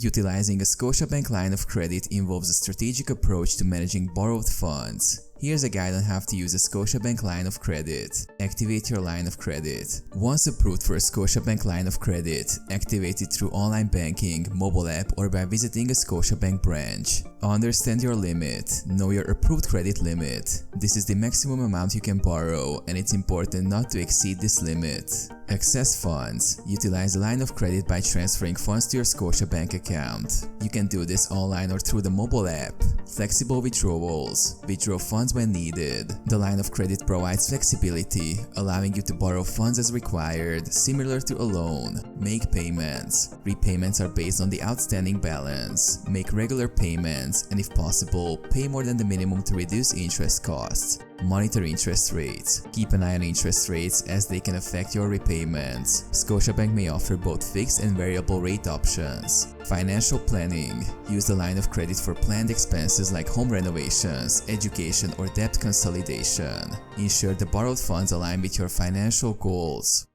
Utilizing a Scotiabank line of credit involves a strategic approach to managing borrowed funds. Here's a guide on how to use a Scotiabank line of credit. Activate your line of credit. Once approved for a Scotiabank line of credit, activate it through online banking, mobile app, or by visiting a Scotiabank branch. Understand your limit. Know your approved credit limit. This is the maximum amount you can borrow, and it's important not to exceed this limit. Access funds. Utilize a line of credit by transferring funds to your Scotiabank account. You can do this online or through the mobile app. Flexible withdrawals. Withdraw funds when needed. The line of credit provides flexibility, allowing you to borrow funds as required, similar to a loan. Make payments. Repayments are based on the outstanding balance. Make regular payments, and if possible, pay more than the minimum to reduce interest costs. Monitor interest rates. Keep an eye on interest rates as they can affect your repayments. Scotiabank may offer both fixed and variable rate options. Financial planning. Use the line of credit for planned expenses like home renovations, education, or debt consolidation. Ensure the borrowed funds align with your financial goals.